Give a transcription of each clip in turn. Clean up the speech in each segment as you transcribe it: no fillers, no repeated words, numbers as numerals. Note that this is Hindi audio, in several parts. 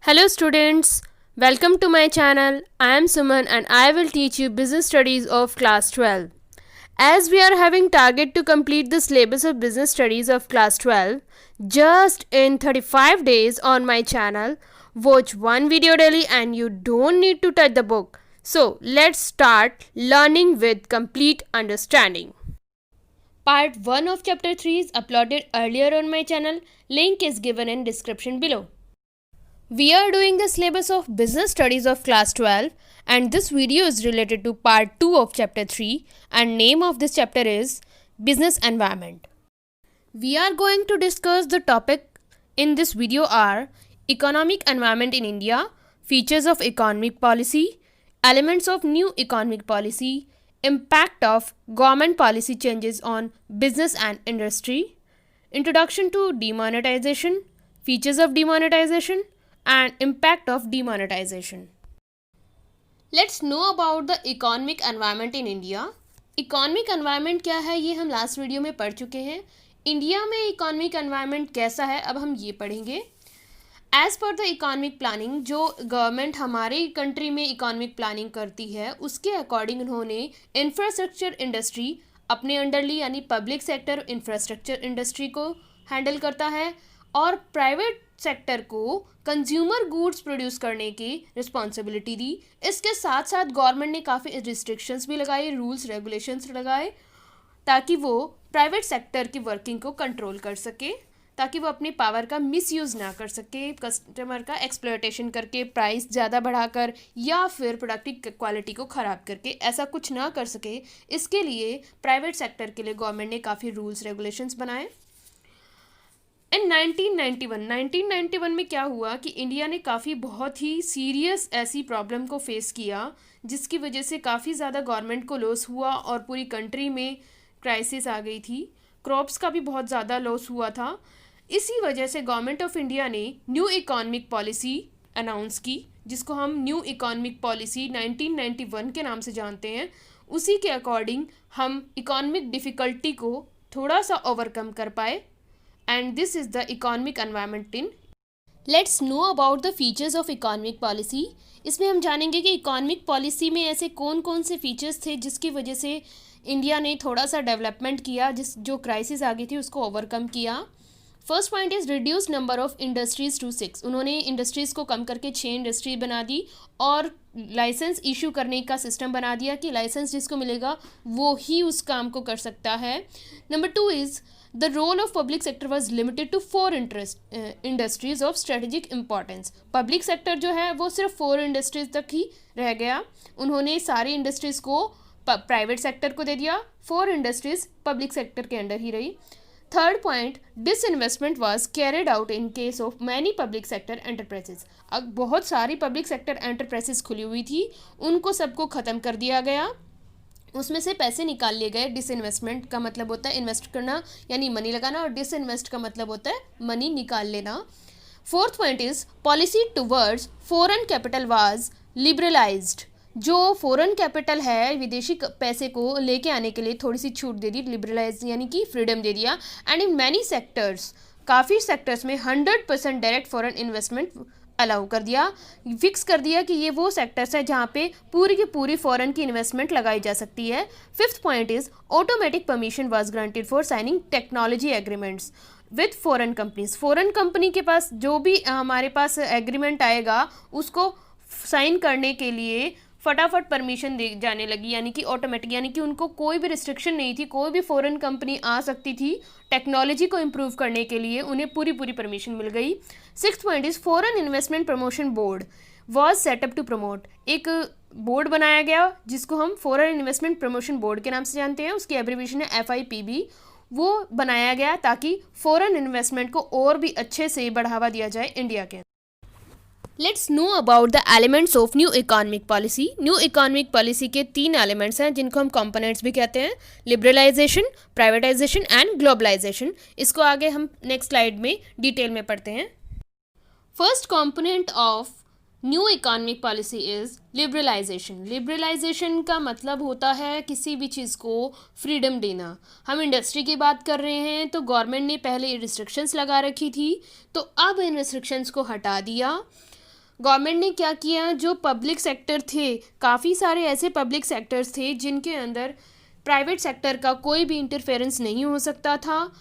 Hello students, welcome to my channel. I am Suman and I will teach you business studies of class 12. As we are having target to complete the syllabus of business studies of class 12 just in 35 days on my channel, watch one video daily and you don't need to touch the book. So let's start learning with complete understanding. Part 1 of chapter 3 is uploaded earlier on my channel. Link is given in description below. We are doing the syllabus of business studies of class 12 and this video is related to part 2 of chapter 3 and name of this chapter is business environment. We are going to discuss the topic in this video are economic environment in India, features of economic policy, elements of new economic policy, impact of government policy changes on business and industry, introduction to demonetization, features of demonetization, and impact of demonetization. Let's know about the economic environment in India. Economic environment क्या है ये हम लास्ट वीडियो में पढ़ चुके हैं. इंडिया में इकोनॉमिक एनवायरनमेंट कैसा है अब हम ये पढ़ेंगे. एज पर द इकोनॉमिक प्लानिंग जो गवर्नमेंट हमारे कंट्री में इकोनॉमिक प्लानिंग करती है उसके अकॉर्डिंग उन्होंने इंफ्रास्ट्रक्चर इंडस्ट्री अपने अंडर ली, यानी पब्लिक सेक्टर इंफ्रास्ट्रक्चर इंडस्ट्री को हैंडल करता है और प्राइवेट सेक्टर को कंज्यूमर गुड्स प्रोड्यूस करने की रिस्पॉन्सिबिलिटी दी. इसके साथ साथ गवर्नमेंट ने काफ़ी रिस्ट्रिक्शंस भी लगाए, रूल्स रेगुलेशंस लगाए ताकि वो प्राइवेट सेक्टर की वर्किंग को कंट्रोल कर सके, ताकि वो अपने पावर का मिसयूज़ ना कर सके, कस्टमर का एक्सप्लॉयटेशन करके प्राइस ज़्यादा बढ़ाकर या फिर प्रोडक्ट की क्वालिटी को ख़राब करके ऐसा कुछ ना कर सके. इसके लिए प्राइवेट सेक्टर के लिए गवर्नमेंट ने काफ़ी रूल्स रेगुलेशंस बनाए. इन 1991 में क्या हुआ कि इंडिया ने काफ़ी बहुत ही सीरियस ऐसी प्रॉब्लम को फेस किया जिसकी वजह से काफ़ी ज़्यादा गवर्नमेंट को लॉस हुआ और पूरी कंट्री में क्राइसिस आ गई थी. क्रॉप्स का भी बहुत ज़्यादा लॉस हुआ था. इसी वजह से गवर्नमेंट ऑफ इंडिया ने न्यू इकोनॉमिक पॉलिसी अनाउंस की, जिसको हम न्यू इकोनॉमिक पॉलिसी 1991 के नाम से जानते हैं. उसी के अकॉर्डिंग हम इकोनॉमिक डिफ़िकल्टी को थोड़ा सा ओवरकम कर पाए. And this is the economic environment in. Let's know about the features of economic policy. इसमें हम जानेंगे कि इकोनॉमिक पॉलिसी में ऐसे कौन कौन से फीचर्स थे जिसकी वजह से इंडिया ने थोड़ा सा डेवलपमेंट किया, जो क्राइसिस आ गई थी उसको ओवरकम किया. First point is reduce number of industries to 6. उन्होंने इंडस्ट्रीज़ को कम करके 6 इंडस्ट्री बना दी और लाइसेंस इशू करने का सिस्टम बना दिया कि लाइसेंस जिसको मिलेगा वो ही उस काम को कर सकता है. Number 2 is the role of public sector was limited to 4 industries of strategic importance. Public sector जो है वो सिर्फ 4 इंडस्ट्रीज तक ही रह गया. उन्होंने सारी इंडस्ट्रीज़ को प्राइवेट सेक्टर को दे दिया, 4 इंडस्ट्रीज पब्लिक सेक्टर के अंडर ही रही. Third point, disinvestment was carried out in case of many public sector enterprises. अब बहुत सारी पब्लिक सेक्टर एंटरप्राइजेज खुली हुई थी, उनको सबको ख़त्म कर दिया गया, उसमें से पैसे निकाल लिए गए. डिसइन्वेस्टमेंट का मतलब होता है इन्वेस्ट करना यानी मनी लगाना और डिसइन्वेस्ट का मतलब होता है मनी निकाल लेना. Fourth point is policy towards foreign capital was liberalised. जो फॉरेन कैपिटल है विदेशी पैसे को लेके आने के लिए थोड़ी सी छूट दे दी, लिबरलाइज यानी कि फ्रीडम दे दिया. एंड इन मैनी सेक्टर्स, काफ़ी सेक्टर्स में 100% डायरेक्ट फॉरेन इन्वेस्टमेंट अलाउ कर दिया, फिक्स कर दिया कि ये वो सेक्टर्स है जहाँ पे पूरी की पूरी फॉरेन की इन्वेस्टमेंट लगाई जा सकती है. Fifth point is automatic permission was granted for signing technology agreements with foreign companies. Foreign company के पास जो भी हमारे पास एग्रीमेंट आएगा उसको साइन करने के लिए फटाफट परमिशन दे जाने लगी, यानी कि ऑटोमेटिक, यानी कि उनको कोई भी रिस्ट्रिक्शन नहीं थी. कोई भी फॉरेन कंपनी आ सकती थी टेक्नोलॉजी को इम्प्रूव करने के लिए, उन्हें पूरी परमिशन मिल गई. Sixth point is foreign investment promotion board was set up to promote. एक बोर्ड बनाया गया जिसको हम फॉरेन इन्वेस्टमेंट प्रमोशन बोर्ड के नाम से जानते हैं, उसकी एब्रीविएशन है FIPB. वो बनाया गया ताकि फॉरेन इन्वेस्टमेंट को और भी अच्छे से बढ़ावा दिया जाए इंडिया के. Let's know about the elements of new economic policy. New economic policy के 3 एलिमेंट्स हैं जिनको हम कंपोनेंट्स भी कहते हैं, लिबरलाइजेशन, प्राइवेटाइजेशन एंड ग्लोबलाइजेशन. इसको आगे हम नेक्स्ट स्लाइड में डिटेल में पढ़ते हैं. First component of new economic policy is liberalisation. Liberalisation का मतलब होता है किसी भी चीज़ को फ्रीडम देना. हम इंडस्ट्री की बात कर रहे हैं तो गवर्नमेंट ने पहले रिस्ट्रिक्शंस लगा रखी थी, तो अब इन रिस्ट्रिक्शंस को हटा दिया. गवर्नमेंट ने क्या किया, जो पब्लिक सेक्टर थे, काफ़ी सारे ऐसे पब्लिक सेक्टर्स थे जिनके अंदर प्राइवेट सेक्टर का कोई भी इंटरफेरेंस नहीं हो सकता था,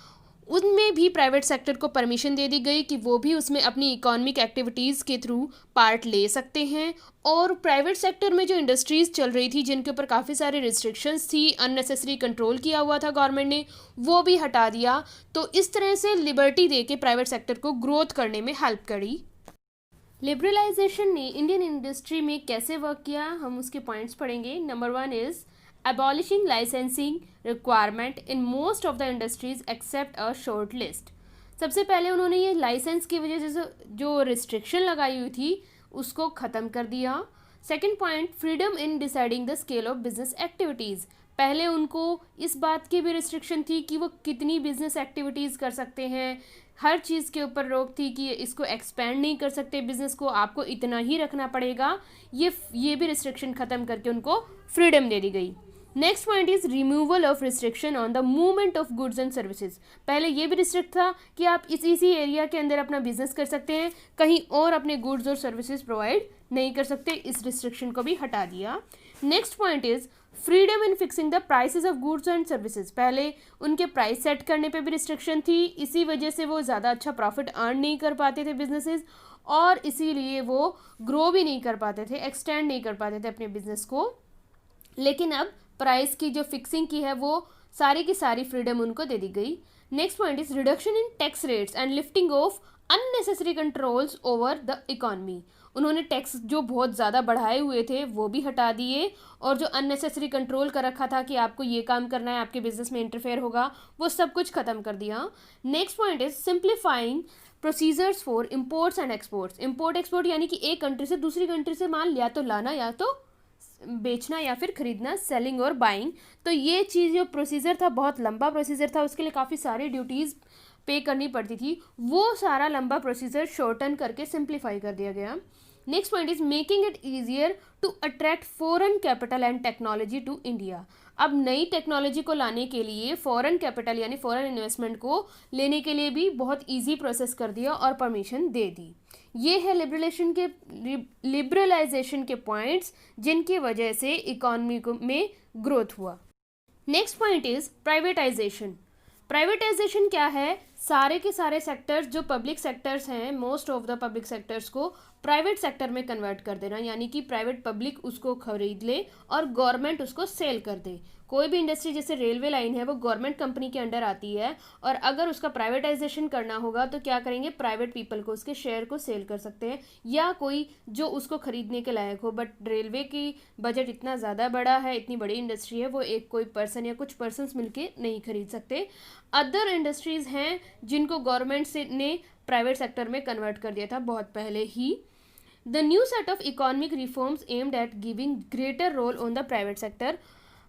उनमें भी प्राइवेट सेक्टर को परमिशन दे दी गई कि वो भी उसमें अपनी इकोनॉमिक एक्टिविटीज़ के थ्रू पार्ट ले सकते हैं। और प्राइवेट सेक्टर में जो इंडस्ट्रीज़ चल रही थी जिनके ऊपर काफ़ी सारी रिस्ट्रिक्शंस थी, अननेसेसरी कंट्रोल किया हुआ था गवर्नमेंट ने, वो भी हटा दिया। तो इस तरह से लिबर्टी दे के प्राइवेट सेक्टर को ग्रोथ करने में हेल्प करी। लिबरलाइजेशन ने इंडियन इंडस्ट्री में कैसे वर्क किया, हम उसके पॉइंट्स पढ़ेंगे। Number 1 is abolishing licensing requirement in most of the industries except a short list। सबसे पहले उन्होंने ये लाइसेंस की वजह से जो रिस्ट्रिक्शन लगाई हुई थी उसको ख़त्म कर दिया। Second point, freedom in deciding the scale of business activities. पहले उनको इस बात की भी रिस्ट्रिक्शन थी कि वो कितनी बिजनेस एक्टिविटीज़ कर सकते हैं, हर चीज़ के ऊपर रोक थी कि इसको एक्सपेंड नहीं कर सकते बिज़नेस को, आपको इतना ही रखना पड़ेगा। ये भी रिस्ट्रिक्शन ख़त्म करके उनको फ्रीडम दे दी गई। Next point is removal of restriction on the movement of goods and services. पहले ये भी रिस्ट्रिक्ट था कि आप इसी एरिया के अंदर अपना बिजनेस कर सकते हैं, कहीं और अपने गुड्स और सर्विसेज प्रोवाइड नहीं कर सकते, इस रिस्ट्रिक्शन को भी हटा दिया। Next point is freedom in fixing the prices of goods and services. पहले उनके प्राइस सेट करने पे भी रिस्ट्रिक्शन थी, इसी वजह से वो ज़्यादा अच्छा प्रॉफिट अर्न नहीं कर पाते थे बिजनेसेस, और इसीलिए वो ग्रो भी नहीं कर पाते थे, एक्सटेंड नहीं कर पाते थे अपने बिजनेस को। लेकिन अब प्राइस की जो फिक्सिंग की है वो सारी की सारी फ्रीडम उनको दे दी गई। Next point is reduction in tax rates and lifting of unnecessary controls over the economy. उन्होंने टैक्स जो बहुत ज़्यादा बढ़ाए हुए थे वो भी हटा दिए, और जो अननेसेसरी कंट्रोल कर रखा था कि आपको ये काम करना है, आपके बिजनेस में इंटरफेयर होगा, वो सब कुछ ख़त्म कर दिया। Next point is simplifying procedures for imports and exports. Import export यानी कि एक कंट्री से दूसरी कंट्री से माल या तो लाना या तो बेचना या फिर खरीदना, सेलिंग और बाइंग। तो ये चीज़ जो प्रोसीजर था बहुत लंबा प्रोसीजर था, उसके लिए काफ़ी सारी ड्यूटीज़ पे करनी पड़ती थी, वो सारा लंबा प्रोसीजर शॉर्टन करके सिंप्लीफाई कर दिया गया। Next point is making it easier to attract foreign capital and technology to India. अब नई टेक्नोलॉजी को लाने के लिए फॉरेन कैपिटल यानी फॉरेन इन्वेस्टमेंट को लेने के लिए भी बहुत ईजी प्रोसेस कर दिया और परमिशन दे दी। ये है लिबरलाइजेशन के पॉइंट्स जिनकी वजह से इकोनॉमी में ग्रोथ हुआ। Next point is privatisation. Privatisation क्या है, सारे के सारे सेक्टर्स जो पब्लिक सेक्टर्स हैं, most of the public sectors को प्राइवेट सेक्टर में कन्वर्ट कर देना, यानी कि प्राइवेट पब्लिक उसको खरीद ले और गवर्नमेंट उसको सेल कर दे। कोई भी इंडस्ट्री जैसे रेलवे लाइन है वो गवर्नमेंट कंपनी के अंडर आती है, और अगर उसका प्राइवेटाइजेशन करना होगा तो क्या करेंगे, प्राइवेट पीपल को उसके शेयर को सेल कर सकते हैं, या कोई जो उसको खरीदने के लायक हो। बट रेलवे की बजट इतना ज़्यादा बड़ा है, इतनी बड़ी इंडस्ट्री है, वो एक कोई पर्सन या कुछ पर्सन्स मिलके नहीं खरीद सकते। अदर इंडस्ट्रीज़ हैं जिनको गवर्नमेंट से ने प्राइवेट सेक्टर में कन्वर्ट कर दिया था बहुत पहले ही। The new set of economic reforms aimed at giving greater role on the private sector.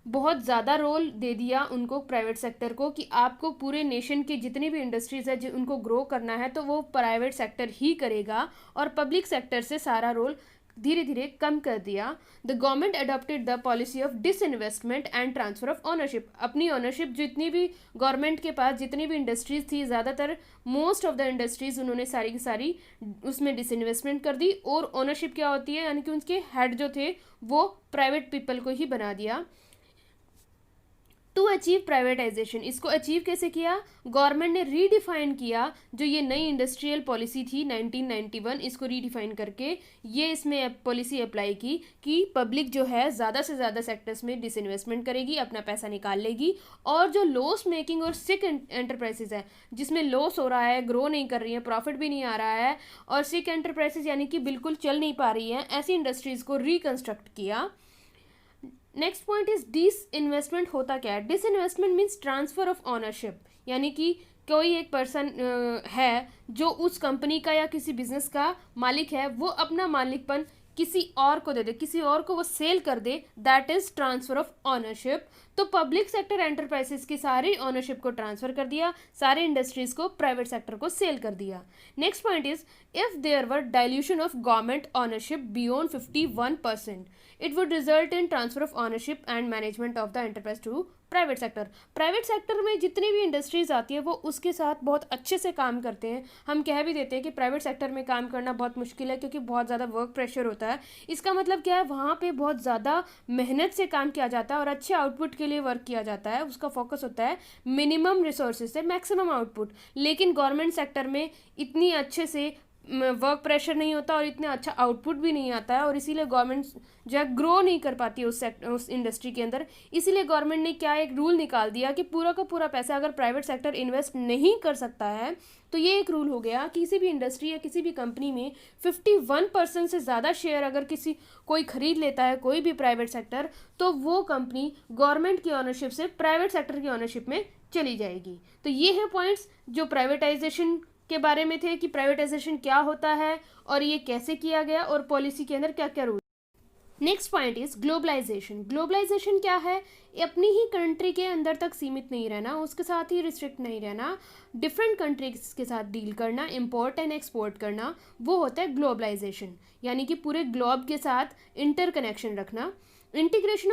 बहुत ज़्यादा रोल दे दिया उनको प्राइवेट सेक्टर को कि आपको पूरे नेशन की जितनी भी इंडस्ट्रीज़ है उनको ग्रो करना है तो वो प्राइवेट सेक्टर ही करेगा, और पब्लिक सेक्टर से सारा रोल धीरे धीरे कम कर दिया। The government adopted the policy of disinvestment and transfer of ownership. अपनी ओनरशिप जितनी भी गवर्नमेंट के पास जितनी भी इंडस्ट्रीज़ थी, ज़्यादातर मोस्ट ऑफ द इंडस्ट्रीज़ उन्होंने सारी की सारी उसमें डिसइन्वेस्टमेंट कर दी, और ओनरशिप क्या होती है यानी कि उनके हेड जो थे वो प्राइवेट पीपल को ही बना दिया। टू अचीव प्राइवेटाइजेशन, इसको अचीव कैसे किया, गवर्नमेंट ने रीडिफाइन किया जो ये नई इंडस्ट्रियल पॉलिसी थी 1991, इसको रीडिफाइन करके ये इसमें पॉलिसी अप्लाई की कि पब्लिक जो है ज़्यादा से ज़्यादा सेक्टर्स में डिसइन्वेस्टमेंट करेगी, अपना पैसा निकाल लेगी, और जो लॉस मेकिंग और सिक एंटरप्राइजेज है जिसमें लॉस हो रहा है, ग्रो नहीं कर रही है, प्रॉफिट भी नहीं आ रहा है, और सिक एंटरप्राइजेज यानी कि बिल्कुल चल नहीं पा रही है, ऐसी इंडस्ट्रीज़ को रिकन्स्ट्रक्ट किया। Next point is disinvestment होता क्या है, disinvestment means transfer of ownership, यानी कि कोई एक पर्सन है जो उस कंपनी का या किसी बिजनेस का मालिक है, वो अपना मालिकपन किसी और को दे दे, किसी और को वो सेल कर दे, that is transfer of ownership. तो पब्लिक सेक्टर एंटरप्राइजेस की सारी ओनरशिप को ट्रांसफर कर दिया, सारे इंडस्ट्रीज को प्राइवेट सेक्टर को सेल कर दिया। Next point is if there were dilution of government ownership beyond 51%, it would result in transfer of ownership and management of the enterprise to private sector में जितनी भी इंडस्ट्रीज आती है वो उसके साथ बहुत अच्छे से काम करते हैं। हम कह भी देते हैं कि प्राइवेट सेक्टर में काम करना बहुत मुश्किल है क्योंकि बहुत ज़्यादा वर्क प्रेशर होता है। इसका मतलब क्या है, वहाँ पे बहुत ज़्यादा मेहनत से काम किया जाता है और अच्छे आउटपुट के लिए वर्क किया जाता है। उसका फोकस होता है मिनिमम रिसोर्सेज से मैक्सिमम आउटपुट। लेकिन गवर्नमेंट सेक्टर में इतनी अच्छे से वर्क प्रेशर नहीं होता और इतना अच्छा आउटपुट भी नहीं आता है और इसीलिए गवर्नमेंट जो है ग्रो नहीं कर पाती है उस इंडस्ट्री के अंदर। इसीलिए गवर्नमेंट ने क्या एक रूल निकाल दिया कि पूरा का पूरा पैसा अगर प्राइवेट सेक्टर इन्वेस्ट नहीं कर सकता है तो ये एक रूल हो गया, किसी भी इंडस्ट्री या किसी भी कंपनी में 51% से ज़्यादा शेयर अगर कोई खरीद लेता है, कोई भी प्राइवेट सेक्टर, तो वो कंपनी गवर्नमेंट की ऑनरशिप से प्राइवेट सेक्टर की ऑनरशिप में चली जाएगी। तो ये है पॉइंट्स जो प्राइवेटाइजेशन के बारे में थे कि प्राइवेटाइजेशन क्या होता है और ये कैसे किया गया और पॉलिसी के अंदर क्या क्या rule. Next point is globalisation. Globalisation क्या है, अपनी ही कंट्री के अंदर तक सीमित नहीं रहना, उसके साथ ही रिस्ट्रिक्ट नहीं रहना, डिफरेंट कंट्रीज के साथ डील करना, इंपोर्ट एंड एक्सपोर्ट करना, वो होता है ग्लोबलाइजेशन। यानी कि पूरे ग्लोब के साथ इंटरकनेक्शन रखना। Integration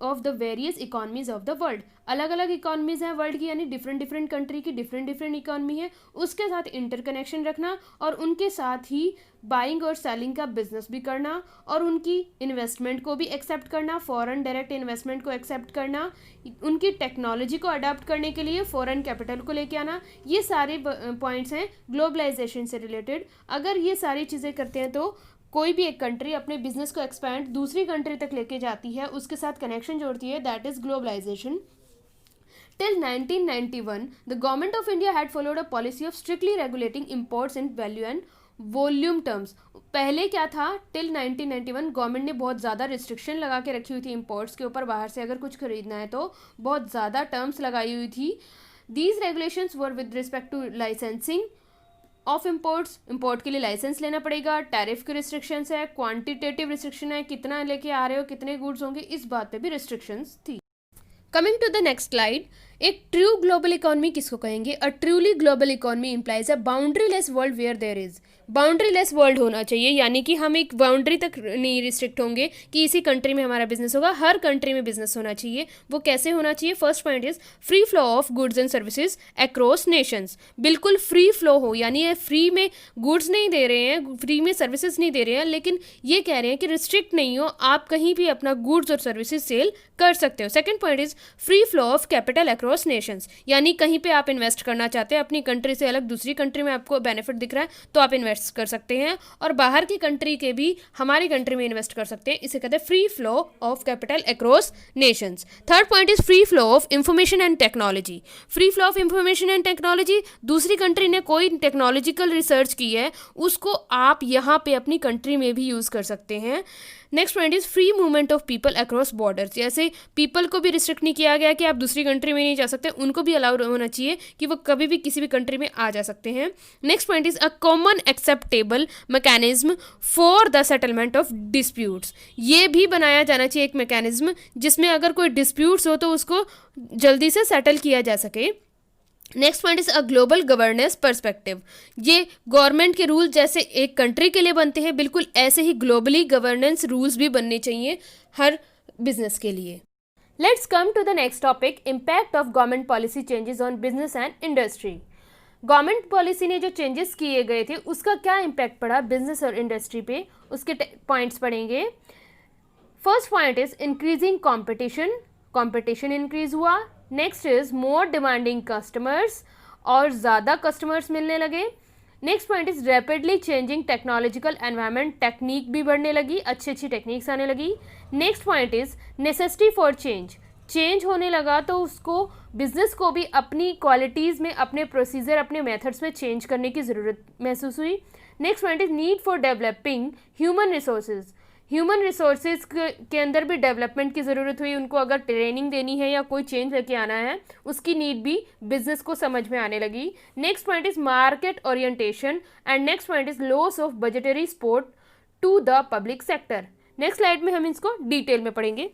of the various economies of the world, अलग अलग इकॉनमीज हैं वर्ल्ड की, यानी डिफरेंट कंट्री की डिफरेंट इकॉनमी है, उसके साथ इंटरकनेक्शन रखना और उनके साथ ही बाइंग और सेलिंग का बिजनेस भी करना और उनकी इन्वेस्टमेंट को भी एक्सेप्ट करना, फॉरेन डायरेक्ट इन्वेस्टमेंट को एक्सेप्ट करना, उनकी टेक्नोलॉजी को अडॉप्ट करने के लिए फॉरेन कैपिटल को लेके आना। ये सारे पॉइंट्स हैं ग्लोबलाइजेशन से रिलेटेड। अगर ये सारी चीज़ें करते हैं तो कोई भी एक कंट्री अपने बिजनेस को एक्सपैंड दूसरी कंट्री तक लेके जाती है, उसके साथ कनेक्शन जोड़ती है, that is globalisation. Till 1991, the government of India had followed a policy of strictly regulating imports in value and volume terms. पहले क्या था, टिल 1991 गवर्नमेंट ने बहुत ज़्यादा रिस्ट्रिक्शन लगा के रखी हुई थी इंपोर्ट्स के ऊपर, बाहर से अगर कुछ खरीदना है तो बहुत ज़्यादा टर्म्स लगाई हुई थी। These regulations were with respect to licensing of imports, import के लिए लाइसेंस लेना पड़ेगा, टैरिफ की रिस्ट्रिक्शंस है, क्वांटिटेटिव रिस्ट्रिक्शन है, कितना लेके आ रहे हो, कितने गुड्स होंगे, इस बात पे भी रिस्ट्रिक्शंस थी। Coming to the next slide, एक ट्रू ग्लोबल इकोनॉमी किसको कहेंगे? A truly global economy implies a boundaryless world where there is, boundaryless world होना चाहिए, यानी कि हम एक बाउंड्री तक नहीं रिस्ट्रिक्ट होंगे कि इसी कंट्री में हमारा बिजनेस होगा, हर कंट्री में बिजनेस होना चाहिए। वो कैसे होना चाहिए? First point is free flow of goods and services across Nations, बिल्कुल फ्री फ्लो हो, यानी ये फ्री में गुड्स नहीं दे रहे हैं, फ्री में सर्विसेज नहीं दे रहे हैं, लेकिन ये कह रहे हैं कि रिस्ट्रिक्ट नहीं हो, आप कहीं भी अपना गुड्स और सर्विसेज सेल कर सकते हो। Second point is free flow of capital across Nations, यानी कहीं पे आप इन्वेस्ट करना चाहते हैं अपनी कंट्री से अलग दूसरी कंट्री में आपको बेनिफिट दिख रहा है तो आप इन्वेस्ट कर सकते हैं और बाहर की कंट्री के भी हमारी कंट्री में इन्वेस्ट कर सकते हैं, इसे कहते हैं free flow of capital across Nations. Third point is free flow of information and technology, free flow of information and technology, दूसरी कंट्री ने कोई टेक्नोलॉजिकल रिसर्च की है उसको आप यहाँ पे अपनी कंट्री में भी यूज़ कर सकते हैं। Next point is free movement of people across borders, जैसे पीपल को भी रिस्ट्रिक्ट नहीं किया गया कि आप दूसरी कंट्री में नहीं जा सकते, उनको भी अलाउड होना चाहिए कि वो कभी भी किसी भी कंट्री में आ जा सकते हैं। Next point is a common acceptable mechanism for the settlement of disputes, ये भी बनाया जाना चाहिए एक मैकेनिज्म जिसमें अगर कोई डिस्प्यूट्स हो तो उसको जल्दी से सेटल किया जा सके। Next point is a global governance perspective, ये गवर्नमेंट के रूल जैसे एक कंट्री के लिए बनते हैं बिल्कुल ऐसे ही ग्लोबली गवर्नेंस रूल्स भी बनने चाहिए हर बिजनेस के लिए। Let's come to the next topic, impact of government policy changes on business and industry. Government policy ने जो चेंजेस किए गए थे उसका क्या इम्पैक्ट पड़ा बिजनेस और इंडस्ट्री पे, उसके पॉइंट्स पढ़ेंगे। First point is increasing competition, competition increase हुआ। Next is more demanding customers, और ज़्यादा कस्टमर्स मिलने लगे। Next point is rapidly changing technological environment, technique भी बढ़ने लगी, अच्छी अच्छी टेक्निक्स आने लगी। Next point is necessity for change, change होने लगा तो उसको बिजनेस को भी अपनी क्वालिटीज़ में, अपने प्रोसीजर, अपने मेथड्स में चेंज करने की ज़रूरत महसूस हुई। Next point is need for developing human resources, human resources के अंदर भी डेवलपमेंट की ज़रूरत हुई, उनको अगर ट्रेनिंग देनी है या कोई चेंज लेके आना है उसकी नीड भी बिजनेस को समझ में आने लगी। Next point is market orientation and next point is loss of budgetary support to the public sector. Next slide में हम इसको डिटेल में पढ़ेंगे।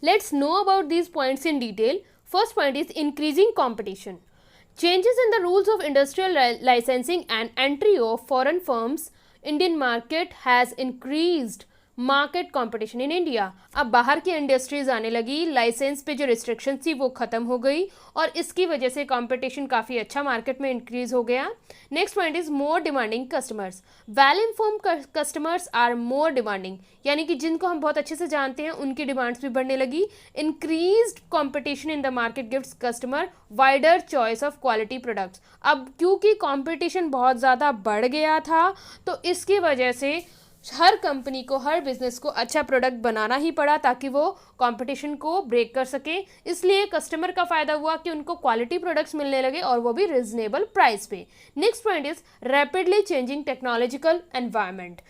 Let's know about these points in detail. First point is increasing competition, changes in the rules of industrial licensing and entry of foreign firms, Indian market has increased market competition in India. अब बाहर की इंडस्ट्रीज आने लगी, लाइसेंस पे जो रिस्ट्रिक्शन थी वो खत्म हो गई और इसकी वजह से कंपटीशन काफ़ी अच्छा मार्केट में इंक्रीज हो गया। Next point is more demanding customers. Well informed customers are more demanding, यानी कि जिनको हम बहुत अच्छे से जानते हैं उनकी डिमांड्स भी बढ़ने लगी। Increased competition in the market gives customer wider choice of quality products. अब क्योंकि कंपटीशन बहुत ज़्यादा बढ़ गया था तो इसकी वजह से हर कंपनी को, हर बिजनेस को अच्छा प्रोडक्ट बनाना ही पड़ा ताकि वो कंपटीशन को ब्रेक कर सके। इसलिए कस्टमर का फ़ायदा हुआ कि उनको क्वालिटी प्रोडक्ट्स मिलने लगे और वो भी रिजनेबल प्राइस पे। Next point is rapidly changing technological environment.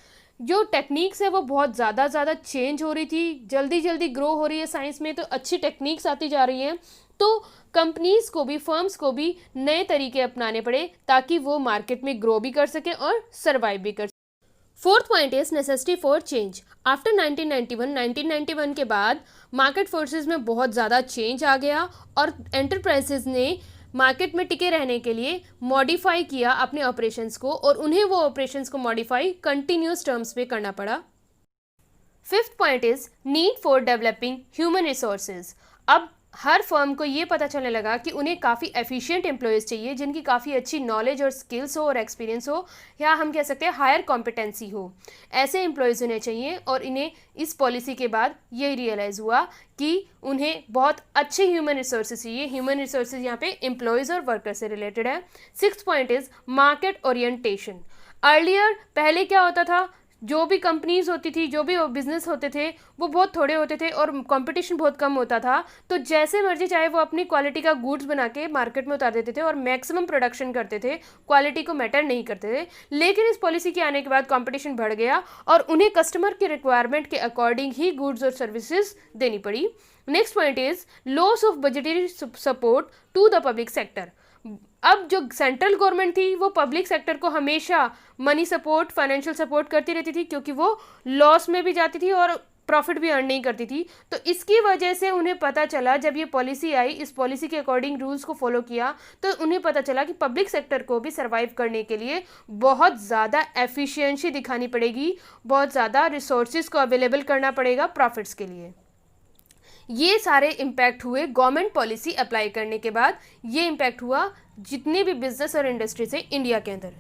जो टेक्निक्स है वो बहुत ज़्यादा चेंज हो रही थी, जल्दी जल्दी ग्रो हो रही है साइंस में, तो अच्छी टेक्निक्स आती जा रही हैं। तो कंपनीज को भी, फर्म्स को भी नए तरीके अपनाने पड़े ताकि वो मार्केट में ग्रो भी कर सकें और सर्वाइव भी कर सकें। Fourth point is necessity for change. After 1991 के बाद मार्केट फोर्सेस में बहुत ज़्यादा चेंज आ गया और एंटरप्राइजेज ने मार्केट में टिके रहने के लिए मॉडिफाई किया अपने ऑपरेशंस को और उन्हें वो ऑपरेशंस को मॉडिफाई कंटिन्यूस टर्म्स पे करना पड़ा। Fifth point is need for developing human resources. अब हर फर्म को ये पता चलने लगा कि उन्हें काफ़ी एफिशिएंट एम्प्लॉयज़ चाहिए जिनकी काफ़ी अच्छी नॉलेज और स्किल्स हो और एक्सपीरियंस हो, या हम कह सकते हैं हायर कॉम्पिटेंसी हो। ऐसे एम्प्लॉयज़ उन्हें चाहिए और इन्हें इस पॉलिसी के बाद यही रियलाइज़ हुआ कि उन्हें बहुत अच्छे ह्यूमन रिसोर्सेज चाहिए। ह्यूमन रिसोर्सेज यहाँ पे एम्प्लॉयज़ और वर्कर से रिलेटेड है। Sixth point is market orientation. Earlier पहले क्या होता था, जो भी कंपनीज होती थी, जो भी बिजनेस होते थे वो बहुत थोड़े होते थे और कंपटीशन बहुत कम होता था, तो जैसे मर्जी चाहे वो अपनी क्वालिटी का गुड्स बना के मार्केट में उतार देते थे और मैक्सिमम प्रोडक्शन करते थे, क्वालिटी को मैटर नहीं करते थे। लेकिन इस पॉलिसी के आने के बाद कंपटीशन बढ़ गया और उन्हें कस्टमर के रिक्वायरमेंट के अकॉर्डिंग ही गुड्स और सर्विसेज देनी पड़ी। Next point is loss of budgetary support to the public sector. अब जो सेंट्रल गवर्नमेंट थी वो पब्लिक सेक्टर को हमेशा मनी सपोर्ट, फाइनेंशियल सपोर्ट करती रहती थी क्योंकि वो लॉस में भी जाती थी और प्रॉफिट भी अर्न नहीं करती थी। तो इसकी वजह से उन्हें पता चला, जब ये पॉलिसी आई, इस पॉलिसी के अकॉर्डिंग रूल्स को फॉलो किया, तो उन्हें पता चला कि पब्लिक सेक्टर को भी सर्वाइव करने के लिए बहुत ज़्यादा एफिशिएंसी दिखानी पड़ेगी, बहुत ज़्यादा रिसोर्सेज को अवेलेबल करना पड़ेगा प्रॉफिट्स के लिए। ये सारे इम्पैक्ट हुए गवर्नमेंट पॉलिसी अप्लाई करने के बाद। ये इम्पैक्ट हुआ जितने भी बिजनेस और इंडस्ट्रीज है इंडिया के अंदर।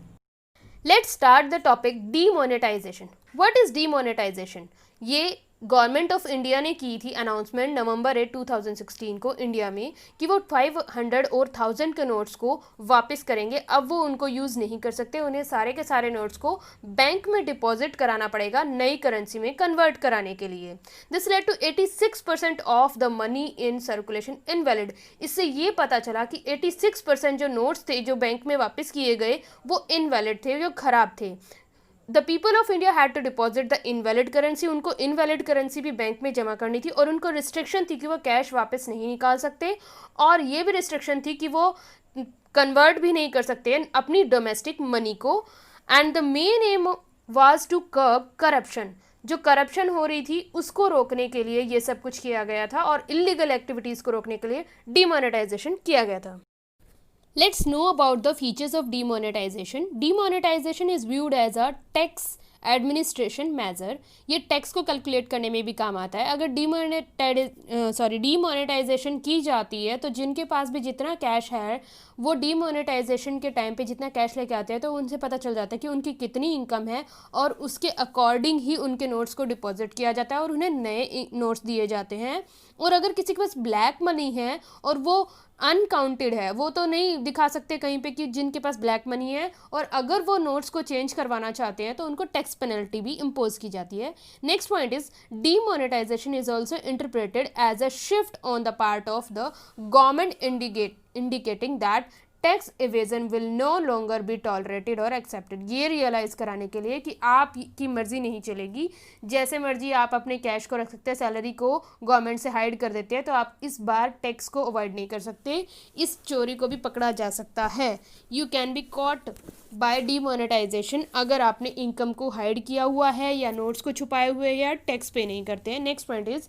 Let's start the topic demonetisation. What is demonetisation? ये गवर्नमेंट ऑफ इंडिया ने की थी अनाउंसमेंट नवंबर 2016 को इंडिया में कि वो 500 और 1000 के नोट्स को वापस करेंगे। अब वो उनको यूज़ नहीं कर सकते, उन्हें सारे के सारे नोट्स को बैंक में डिपॉजिट कराना पड़ेगा नई करेंसी में कन्वर्ट कराने के लिए। This lead to 86% of the money in circulation invalid. इससे ये पता चला कि 86% जो नोट्स थे जो बैंक में वापस किए गए वो इनवैलिड थे, जो खराब थे। The people of India had to deposit the invalid currency. उनको इनवैलिड करेंसी भी बैंक में जमा करनी थी और उनको रिस्ट्रिक्शन थी कि वो कैश वापस नहीं निकाल सकते और ये भी रिस्ट्रिक्शन थी कि वो कन्वर्ट भी नहीं कर सकते अपनी डोमेस्टिक मनी को। And the main aim was to curb corruption. जो करप्शन हो रही थी उसको रोकने के लिए ये सब कुछ किया गया था और इलीगल एक्टिविटीज़ को रोकने के लिए डीमोनेटाइजेशन किया गया था। Let's know about the features of demonetization. Demonetization is viewed as a tax administration measure. ये टैक्स को कैलकुलेट करने में भी काम आता है। अगर डीमोनेटाइजेशन की जाती है तो जिनके पास भी जितना कैश है वो डीमोनेटाइजेशन के टाइम पे जितना कैश लेके आते हैं तो उनसे पता चल जाता है कि उनकी कितनी इनकम है और उसके अकॉर्डिंग ही उनके नोट्स को डिपॉजिट किया जाता है और उन्हें नए नोट्स दिए जाते हैं। और अगर किसी के पास ब्लैक मनी है और वो अनकाउंटेड है, वो तो नहीं दिखा सकते कहीं पे कि जिनके पास ब्लैक मनी है, और अगर वो नोट्स को चेंज करवाना चाहते हैं तो उनको टैक्स पेनल्टी भी इम्पोज की जाती है। Next point is demonetisation is also interpreted as a shift on the part of the government indicating that tax evasion will no longer be tolerated और एक्सेप्टेड। ये रियलाइज कराने के लिए कि आपकी मर्जी नहीं चलेगी, जैसे मर्जी आप अपने कैश को रख सकते हैं, सैलरी को गवर्नमेंट से हाइड कर देते हैं, तो आप इस बार टैक्स को अवॉइड नहीं कर सकते, इस चोरी को भी पकड़ा जा सकता है। You can be caught by demonetisation अगर आपने इनकम को हाइड किया हुआ है या नोट्स को छुपाए हुए या टैक्स पे नहीं करते हैं। Next point is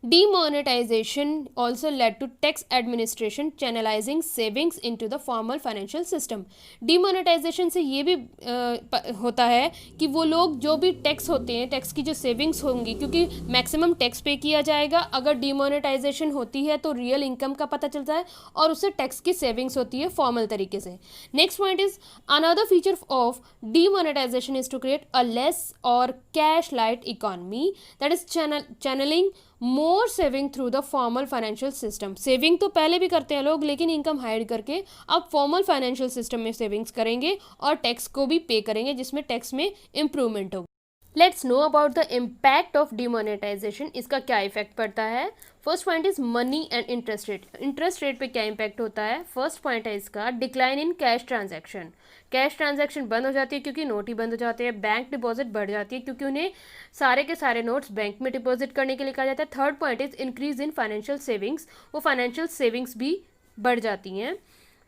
Demonetization also led to tax administration channelizing savings into the formal financial system. Demonetization से ये भी होता है कि वो लोग जो भी टैक्स होते हैं, टैक्स की जो सेविंग्स होंगी, क्योंकि मैक्सिमम टैक्स पे किया जाएगा, अगर डिमोनेटाइजेशन होती है तो रियल इनकम का पता चलता है और उससे टैक्स की सेविंग्स होती है फॉर्मल तरीके से. Next point is another feature of demonetization is to create a less or cash light economy, that is channeling more saving through the formal financial system. Saving तो पहले भी करते हैं लोग, लेकिन इनकम हाइड करके अब फॉर्मल फाइनेंशियल सिस्टम में सेविंग्स करेंगे और टैक्स को भी पे करेंगे, जिसमें टैक्स में इम्प्रूवमेंट होगी. Let's know about the impact of demonetisation. इसका क्या इफेक्ट पड़ता है? First point is money and interest rate. Interest rate पे क्या इम्पैक्ट होता है? फर्स्ट पॉइंट है इसका decline in cash transaction. Cash transaction बंद हो जाती है क्योंकि नोट ही बंद हो जाते हैं. बैंक डिपॉजिट बढ़ जाती है क्योंकि उन्हें सारे के सारे नोट्स बैंक में डिपॉजिट करने के लिए कहा जाता है. Third point is increase in financial savings. वो फाइनेंशियल सेविंग्स भी बढ़ जाती हैं.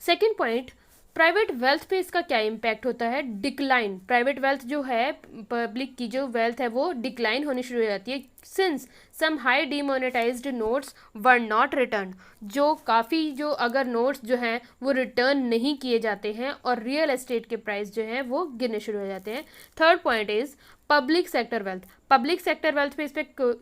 सेकेंड पॉइंट, प्राइवेट वेल्थ पे इसका क्या इम्पैक्ट होता है? डिक्लाइन. प्राइवेट वेल्थ जो है, पब्लिक की जो वेल्थ है वो डिक्लाइन होनी शुरू हो जाती है since some high demonetised notes were not return. जो काफ़ी जो अगर नोट्स जो हैं वो रिटर्न नहीं किए जाते हैं और रियल एस्टेट के प्राइस जो हैं वो गिरने शुरू हो जाते हैं. Third point is public sector wealth. Public sector wealth पे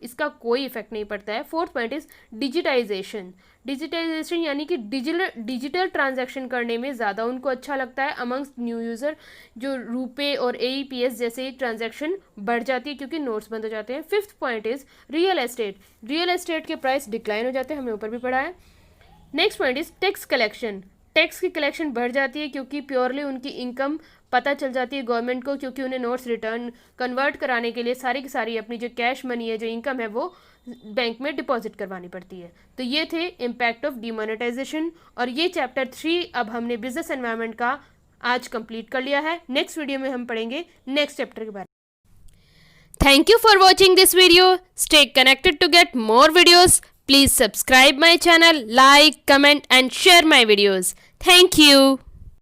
इसका कोई इफेक्ट नहीं पड़ता है. Fourth point is digitisation. Digitisation यानी कि डिजिटल ट्रांजैक्शन करने में ज़्यादा उनको अच्छा लगता है अमंग्स न्यू यूज़र. जो रुपे और AEPS जैसे ट्रांजैक्शन बढ़ जाती है क्योंकि नोट्स बंद हो जाते हैं. Fifth point is real estate. Real estate के प्राइस डिक्लाइन हो जाते हैं, हमने ऊपर भी पढ़ा है. Next point is tax collection. Tax की कलेक्शन बढ़ जाती है क्योंकि प्योरली उनकी इनकम पता चल जाती है गवर्नमेंट को, क्योंकि उन्हें नोट्स रिटर्न कन्वर्ट कराने के लिए सारी की सारी अपनी जो कैश मनी है, जो इनकम है, वो बैंक में डिपॉजिट करवानी पड़ती है. तो ये थे इम्पैक्ट ऑफ डिमोनेटाइजेशन और ये चैप्टर 3 अब हमने बिजनेस एनवायरनमेंट का आज कंप्लीट कर लिया है. नेक्स्ट वीडियो में हम पढ़ेंगे नेक्स्ट चैप्टर के बारे में. Thank you for watching this video. Stay connected to get more videos. Please subscribe my channel, like, comment and share my videos. Thank you.